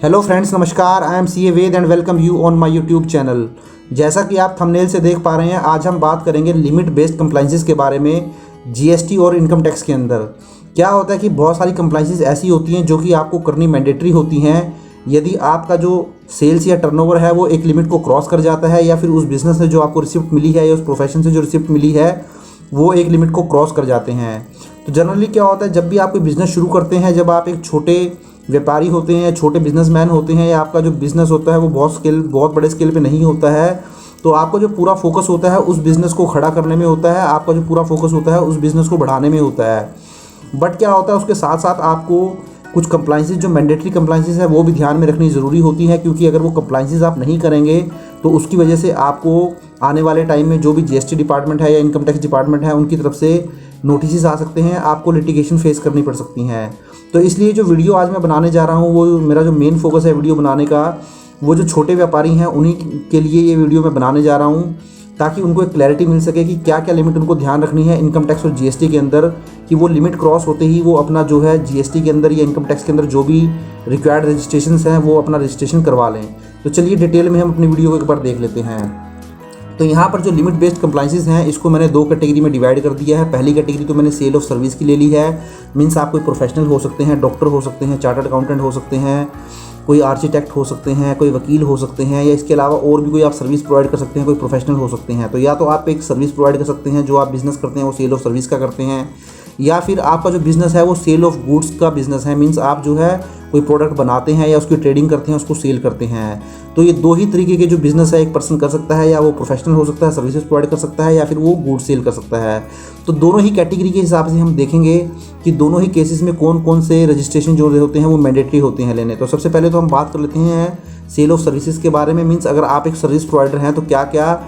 Hello friends, नमस्कार। I am C A Ved and welcome you on my YouTube channel. जैसा कि आप thumbnail से देख पा रहे हैं, आज हम बात करेंगे लिमिट बेस्ड कंप्लाइंसेस के बारे में जीएसटी और इनकम टैक्स के अंदर। क्या होता है कि बहुत सारी कंप्लाइंसेस ऐसी होती हैं जो कि आपको करनी मैंडेटरी होती हैं। यदि आपका जो सेल्स या टर्नओवर है वो एक लिमिट को क्रॉस कर जाता है, या फिर उस बिज़नेस से जो आपको रिसिप्ट मिली है या उस प्रोफेशन से जो रिसिप्ट मिली है वो एक लिमिट को क्रॉस कर जाते हैं। तो जनरली क्या होता है, जब भी आप कोई बिज़नेस शुरू करते हैं, जब आप एक छोटे व्यापारी होते हैं, छोटे बिजनेसमैन होते हैं, या आपका जो बिज़नेस होता है वो बहुत बड़े स्केल पे नहीं होता है, तो आपका जो पूरा फोकस होता है उस बिज़नेस को खड़ा करने में होता है, आपका जो पूरा फोकस होता है उस बिज़नेस को बढ़ाने में होता है। बट क्या होता है, उसके साथ साथ आपको कुछ कंप्लाइंसेस जो मैंडेटरी कंप्लाइंसेस है वो भी ध्यान में रखनी ज़रूरी होती है, क्योंकि अगर वो कंप्लाइंसेस आप नहीं करेंगे तो उसकी वजह से आपको आने वाले टाइम में जो भी जीएसटी डिपार्टमेंट है या इनकम टैक्स डिपार्टमेंट है उनकी तरफ से नोटिस आ सकते हैं, आपको लिटिगेशन फेस करनी पड़ सकती हैं। तो इसलिए जो वीडियो आज मैं बनाने जा रहा हूँ, वो मेरा जो मेन फोकस है वीडियो बनाने का, वो जो छोटे व्यापारी हैं उन्हीं के लिए ये वीडियो मैं बनाने जा रहा हूँ, ताकि उनको एक क्लैरिटी मिल सके कि क्या क्या लिमिट उनको ध्यान रखनी है इनकम टैक्स और जीएसटी के अंदर, कि वो लिमिट क्रॉस होते ही वो अपना जो है जीएसटी के अंदर या इनकम टैक्स के अंदर जो भी रिक्वायर्ड रजिस्ट्रेशन हैं वो अपना रजिस्ट्रेशन करवा लें। तो चलिए डिटेल में हम अपनी वीडियो को एक बार देख लेते हैं। तो यहाँ पर जो लिमिट बेस्ड कंप्लाइंसेस हैं इसको मैंने दो कैटेगरी में डिवाइड कर दिया है। पहली कैटेगरी तो मैंने सेल ऑफ सर्विस की ले ली है। मीन्स आप कोई प्रोफेशनल हो सकते हैं, डॉक्टर हो सकते हैं, चार्टर्ड अकाउंटेंट हो सकते हैं, कोई आर्किटेक्ट हो सकते हैं, कोई वकील हो सकते हैं, या इसके अलावा और भी कोई आप सर्विस प्रोवाइड कर सकते हैं, कोई प्रोफेशनल हो सकते हैं। तो या तो आप एक सर्विस प्रोवाइड कर सकते हैं, जो आप बिज़नेस करते हैं वो सेल ऑफ सर्विस का करते हैं, या फिर आपका जो बिज़नेस है वो सेल ऑफ गुड्स का बिज़नेस है। मीन्स आप जो है कोई प्रोडक्ट बनाते हैं या उसकी ट्रेडिंग करते हैं, उसको सेल करते हैं। तो ये दो ही तरीके के जो बिज़नेस है एक पर्सन कर सकता है, या वो प्रोफेशनल हो सकता है, सर्विसेज प्रोवाइड कर सकता है, या फिर वो गुड सेल कर सकता है। तो दोनों ही कैटेगरी के हिसाब से हम देखेंगे कि दोनों ही केसेस में कौन कौन से रजिस्ट्रेशन जो होते हैं वो मैंडेटरी होते हैं लेने। तो सबसे पहले तो हम बात कर लेते हैं सेल ऑफ सर्विसेज के बारे में। मीन्स अगर आप एक सर्विस प्रोवाइडर हैं तो क्या क्या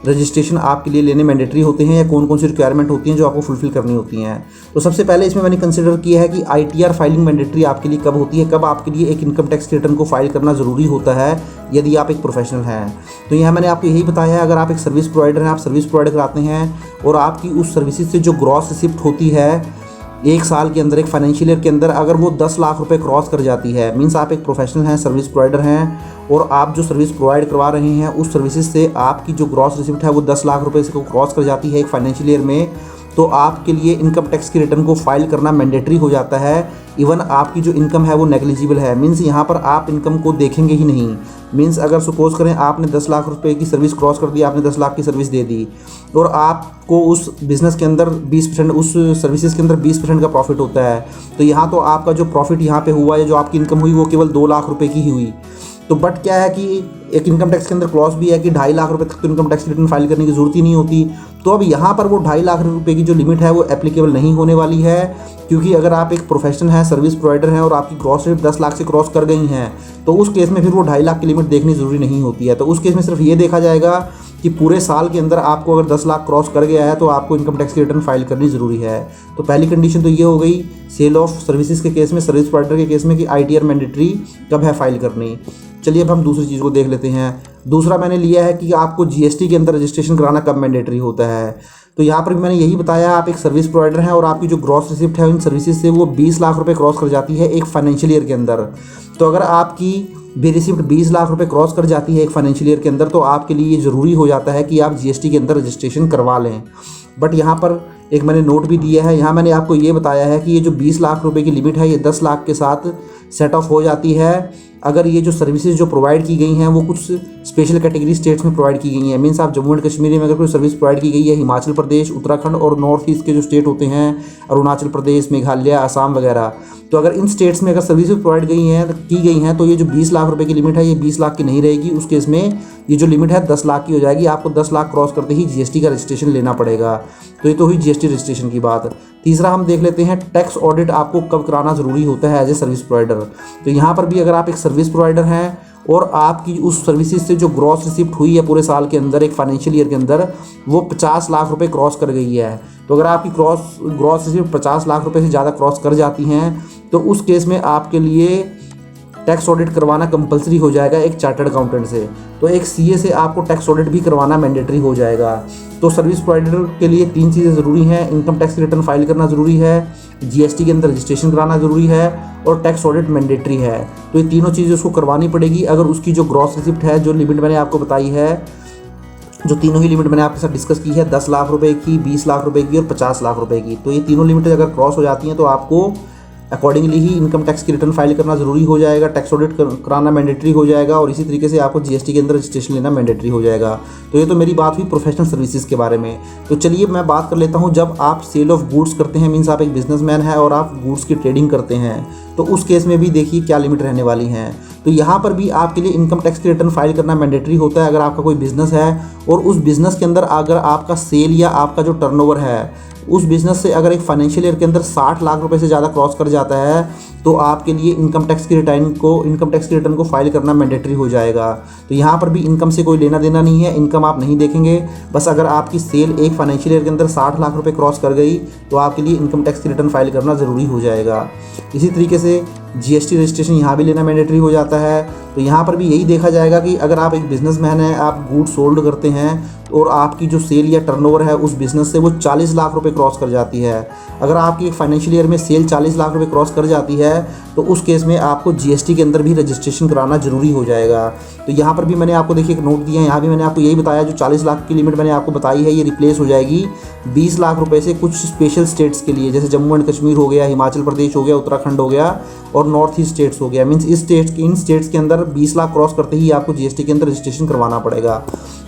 रजिस्ट्रेशन आपके लिए लेने मैंडेटरी होते हैं, या कौन कौन सी रिक्वायरमेंट होती हैं जो आपको फुलफिल करनी होती हैं। तो सबसे पहले इसमें मैंने कंसिडर किया है कि आईटीआर फाइलिंग मैंडेटरी आपके लिए कब होती है, कब आपके लिए एक इनकम टैक्स रिटर्न को फाइल करना ज़रूरी होता है यदि आप एक प्रोफेशनल हैं। तो यहाँ मैंने आपको यही बताया है, अगर आप एक सर्विस प्रोवाइडर हैं, आप सर्विस प्रोवाइड कराते हैं और आपकी उस सर्विसेज से जो ग्रॉस रिसिप्ट होती है एक साल के अंदर, एक फाइनेंशियल ईयर के अंदर, अगर वो 10 लाख रुपए क्रॉस कर जाती है, मीन्स आप एक प्रोफेशनल हैं, सर्विस प्रोवाइडर हैं, और आप जो सर्विस प्रोवाइड करवा रहे हैं उस सर्विसेज से आपकी जो ग्रॉस रिसिप्ट है वो 10 लाख रुपए से क्रॉस कर जाती है एक फाइनेंशियल ईयर में, तो आपके लिए इनकम टैक्स की रिटर्न को फाइल करना मैंडेटरी हो जाता है। इवन आपकी जो इनकम है वो नेग्लिजिबल है। मीन्स यहाँ पर आप इनकम को देखेंगे ही नहीं। मीन्स अगर सपोज करें आपने 10 लाख रुपए की सर्विस क्रॉस कर दी, आपने 10 लाख की सर्विस दे दी, और आपको उस बिज़नेस के अंदर 20%, उस सर्विसेज के अंदर 20% का प्रॉफिट होता है, तो यहाँ तो आपका जो प्रॉफिट यहाँ पे हुआ या जो आपकी इनकम हुई वो केवल 2 लाख रुपए की ही हुई। तो बट क्या है कि एक इनकम टैक्स के अंदर क्लॉज भी है कि 2.5 लाख रुपए तक तो इनकम टैक्स रिटर्न फाइल करने की ज़रूरत ही नहीं होती। तो अब यहाँ पर वो 2.5 लाख रुपए की जो लिमिट है वो एप्लीकेबल नहीं होने वाली है, क्योंकि अगर आप एक प्रोफेशनल हैं, सर्विस प्रोवाइडर हैं, और आपकी ग्रॉस रेट 10 लाख से क्रॉस कर गई हैं, तो उस केस में फिर वो 2.5 लाख की लिमिट देखनी ज़रूरी नहीं होती है। तो उस केस में सिर्फ ये देखा जाएगा कि पूरे साल के अंदर आपको अगर 10 लाख क्रॉस कर गया है तो आपको इनकम टैक्स की रिटर्न फाइल करनी ज़रूरी है। तो पहली कंडीशन तो ये हो गई सेल ऑफ सर्विसेज के केस में, सर्विस प्रोवाइडर के केस में, कि आईटीआर मैंडेटरी कब है फाइल करनी। चलिए अब हम दूसरी चीज़ को देख लेते हैं। दूसरा मैंने लिया है कि आपको जीएसटी के अंदर रजिस्ट्रेशन कराना कब मैंडेटरी होता है। तो यहाँ पर भी मैंने यही बताया, आप एक सर्विस प्रोवाइडर हैं और आपकी जो ग्रॉस रिसिप्ट है इन सर्विसेज से वो 20 लाख रुपए क्रॉस कर जाती है एक फाइनेंशियल ईयर के अंदर। तो अगर आपकी भी रिसिप्ट 20 लाख रुपए क्रॉस कर जाती है एक फाइनेंशियल ईयर के अंदर, तो आपके लिए ये ज़रूरी हो जाता है कि आप जीएसटी के अंदर रजिस्ट्रेशन करवा लें। बट यहाँ पर एक मैंने नोट भी दिया है, यहाँ मैंने आपको ये बताया है कि ये जो 20 लाख रुपए की लिमिट है ये 10 लाख के साथ सेट ऑफ हो जाती है अगर ये जो सर्विसेज जो प्रोवाइड की गई हैं वो कुछ स्पेशल कैटेगरी स्टेट्स में प्रोवाइड की गई हैं। मीन्स आप जम्मू एंड कश्मीर में अगर कोई सर्विस प्रोवाइड की गई है, हिमाचल प्रदेश, उत्तराखंड और नॉर्थ ईस्ट के जो स्टेट होते हैं, अरुणाचल प्रदेश, मेघालय, आसाम वगैरह, तो अगर इन स्टेट्स में अगर सर्विसेज प्रोवाइड की गई हैं तो ये जो 20 लाख रुपए की लिमिट है ये 20 लाख की नहीं रहेगी। उस केस में ये जो लिमिट है 10 लाख की हो जाएगी। आपको 10 लाख क्रॉस करते ही जीएसटी का रजिस्ट्रेशन लेना पड़ेगा। तो ये तो हुई जीएसटी रजिस्ट्रेशन की बात। तीसरा हम देख लेते हैं टैक्स ऑडिट आपको कब कराना ज़रूरी होता है एज ए सर्विस प्रोवाइडर। तो यहाँ पर भी अगर आप एक सर्विस प्रोवाइडर हैं और आपकी उस सर्विसेज से जो ग्रॉस रिसिप्ट हुई है पूरे साल के अंदर, एक फाइनेंशियल ईयर के अंदर, वो 50 लाख रुपए क्रॉस कर गई है, तो अगर आपकी ग्रॉस रिसिप्ट 50 लाख रुपए से ज़्यादा क्रॉस कर जाती हैं तो उस केस में आपके लिए टैक्स ऑडिट करवाना कंपलसरी हो जाएगा एक चार्टर्ड अकाउंटेंट से। तो एक सीए से आपको टैक्स ऑडिट भी करवाना मैंडेटरी हो जाएगा। तो सर्विस प्रोवाइडर के लिए 3 चीज़ें ज़रूरी हैं, इनकम टैक्स की रिटर्न फाइल करना ज़रूरी है, जीएसटी के अंदर रजिस्ट्रेशन कराना ज़रूरी है और टैक्स ऑडिट मैंडेटरी है। तो ये तीनों चीज़ें उसको करवानी पड़ेगी। अगर उसकी जो ग्रॉस रिसिप्ट है, जो लिमिट मैंने आपको बताई है, जो तीनों ही लिमिट मैंने आपके साथ डिस्कस की है, 10 लाख रुपए की, 20 लाख रुपए की और 50 लाख रुपए की, तो ये तीनों लिमिट अगर क्रॉस हो जाती हैं तो आपको अकॉर्डिंगली ही इनकम टैक्स की रिटर्न फाइल करना ज़रूरी हो जाएगा, टैक्स ऑडिट कराना मैंडेटरी हो जाएगा और इसी तरीके से आपको जीएसटी के अंदर रजिस्ट्रेशन लेना मैंडेटरी हो जाएगा। तो ये तो मेरी बात हुई प्रोफेशनल सर्विसेज के बारे में। तो चलिए मैं बात कर लेता हूँ, जब आप सेल ऑफ गुड्स करते हैं, मीन्स आप एक बिजनेसमैन हैं और आप गुड्स की ट्रेडिंग करते हैं, तो उस केस में भी देखिए क्या लिमिट रहने वाली हैं। तो यहाँ पर भी आपके लिए इनकम टैक्स की रिटर्न फाइल करना मैंडेटरी होता है अगर आपका कोई बिजनेस है और उस बिज़नेस के अंदर अगर आपका सेल या आपका जो टर्नओवर है उस बिज़नेस से अगर एक फाइनेंशियल ईयर के अंदर 60 लाख रुपए से ज़्यादा क्रॉस कर जाता है तो आपके लिए इनकम टैक्स की रिटर्न को फाइल करना मैंडेटरी हो जाएगा। तो यहाँ पर भी इनकम से कोई लेना देना नहीं है, इनकम आप नहीं देखेंगे, बस अगर आपकी सेल एक फाइनेंशियल ईयर के अंदर 60 लाख रुपए क्रॉस कर गई तो आपके लिए इनकम टैक्स की रिटर्न फाइल करना ज़रूरी हो जाएगा। इसी तरीके से जीएसटी रजिस्ट्रेशन यहाँ भी लेना मैंडेटरी हो जाता है। तो यहाँ पर भी यही देखा जाएगा कि अगर आप एक बिजनेसमैन हैं, आप गुड्स सोल्ड करते हैं और आपकी जो सेल या टर्नओवर है उस बिज़नेस से वो 40 लाख रुपए क्रॉस कर जाती है, अगर आपकी एक फाइनेंशियल ईयर में सेल 40 लाख रुपए क्रॉस कर जाती है तो उस केस में आपको जीएसटी के अंदर भी रजिस्ट्रेशन कराना ज़रूरी हो जाएगा। तो यहाँ पर भी मैंने आपको देखिए एक नोट दिया है, यहाँ भी मैंने आपको यही बताया, जो 40 लाख की लिमिट मैंने आपको बताई है ये रिप्लेस हो जाएगी 20 लाख रुपए से कुछ स्पेशल स्टेट्स के लिए, जैसे जम्मू एंड कश्मीर हो गया, हिमाचल प्रदेश हो गया, उत्तराखंड हो गया और नॉर्थ ईस्ट स्टेट्स हो गया। मीन्स इन स्टेट्स के अंदर 20 लाख क्रॉस करते ही आपको जीएसटी के अंदर रजिस्ट्रेशन करवाना पड़ेगा।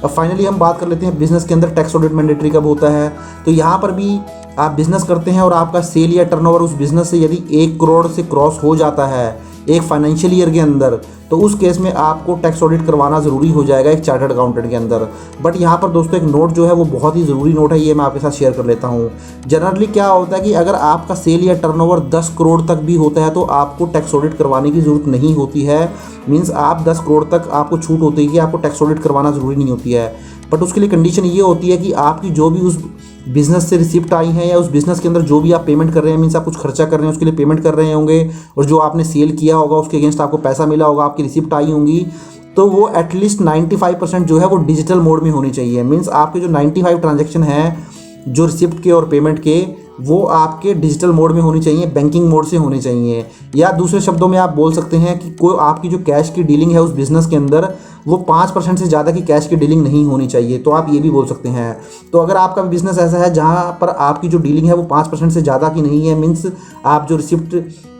अब फाइनली हम बात कर लेते हैं बिजनेस के अंदर टैक्स ऑडिट मैंडेटरी कब होता है। तो यहाँ पर भी आप बिजनेस करते हैं और आपका सेल या टर्नओवर उस बिजनेस से यदि 1 करोड़ से क्रॉस हो जाता है एक फाइनेंशियल ईयर के अंदर, तो उस केस में आपको टैक्स ऑडिट करवाना ज़रूरी हो जाएगा एक चार्टर्ड अकाउंटेंट के अंदर। बट यहाँ पर दोस्तों एक नोट जो है वो बहुत ही ज़रूरी नोट है, ये मैं आपके साथ शेयर कर लेता हूँ। जनरली क्या होता है कि अगर आपका सेल या टर्नओवर 10 करोड़ तक भी होता है तो आपको टैक्स ऑडिट करवाने की ज़रूरत नहीं होती है। मीन्स आप 10 करोड़ तक आपको छूट होती है कि आपको टैक्स ऑडिट करवाना ज़रूरी नहीं होती है। बट उसके लिए कंडीशन ये होती है कि आपकी जो भी उस बिज़नेस से रिसिप्ट आई हैं या उस बिज़नेस के अंदर जो भी आप पेमेंट कर रहे हैं, मीन्स आप कुछ खर्चा कर रहे हैं उसके लिए पेमेंट कर रहे होंगे और जो आपने सेल किया होगा उसके अगेंस्ट आपको पैसा मिला होगा, आपकी रिसिप्ट आई होंगी, तो वो एटलीस्ट 95% जो है वो डिजिटल मोड में होनी चाहिए। मीन्स आपके जो 95 ट्रांजेक्शन हैं जो रिसिप्ट के और पेमेंट के, वो आपके डिजिटल मोड में होनी चाहिए, बैंकिंग मोड से होने चाहिए। या दूसरे शब्दों में आप बोल सकते हैं कि कोई आपकी जो कैश की डीलिंग है उस बिज़नेस के अंदर वो 5% से ज़्यादा की कैश की डीलिंग नहीं होनी चाहिए, तो आप ये भी बोल सकते हैं। तो अगर आपका बिज़नेस ऐसा है जहाँ पर आपकी जो डीलिंग है वो 5% से ज़्यादा की नहीं है, मीन्स आप जो रिसिप्ट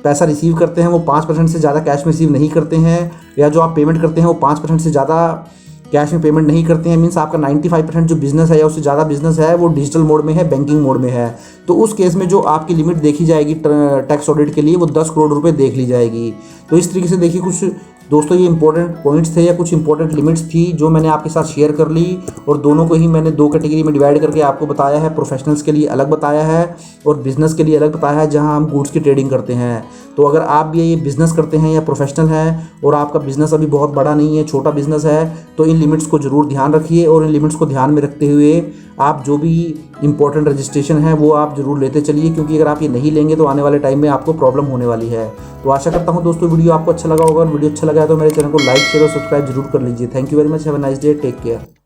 पैसा रिसीव करते हैं वो 5% से ज़्यादा कैश में रिसीव नहीं करते हैं, या जो आप पेमेंट करते हैं वो 5% से ज़्यादा कैश में पेमेंट नहीं करते हैं, मीन्स आपका 95% जो बिज़नेस है या उससे ज़्यादा बिज़नेस है वो डिजिटल मोड में है, बैंकिंग मोड में है, तो उस केस में जो आपकी लिमिट देखी जाएगी टैक्स ऑडिट के लिए वो 10 करोड़ रुपए देख ली जाएगी। तो इस तरीके से देखिए कुछ दोस्तों ये इंपॉर्टेंट पॉइंट्स थे या कुछ इंपॉर्टेंट लिमिट्स थी जो मैंने आपके साथ शेयर कर ली, और दोनों को ही मैंने 2 कैटेगरी में डिवाइड करके आपको बताया है। प्रोफेशनल्स के लिए अलग बताया है और बिज़नेस के लिए अलग बताया है जहां हम गुड्स की ट्रेडिंग करते हैं। तो अगर आप भी ये बिज़नेस करते हैं या प्रोफेशनल हैं और आपका बिज़नेस अभी बहुत बड़ा नहीं है, छोटा बिज़नेस है, तो इन लिमिट्स को ज़रूर ध्यान रखिए और इन लिमिट्स को ध्यान में रखते हुए आप जो भी इंपॉर्टेंट रजिस्ट्रेशन है वो आप ज़रूर लेते चलिए, क्योंकि अगर आप ये नहीं लेंगे तो आने वाले टाइम में आपको प्रॉब्लम होने वाली है। तो आशा करता हूँ दोस्तों वीडियो आपको अच्छा लगा होगा, और वीडियो अच्छा लगा है तो मेरे चैनल को लाइक शेयर और सब्सक्राइब जरूर कर लीजिए। Thank you very much, have a nice day, take care.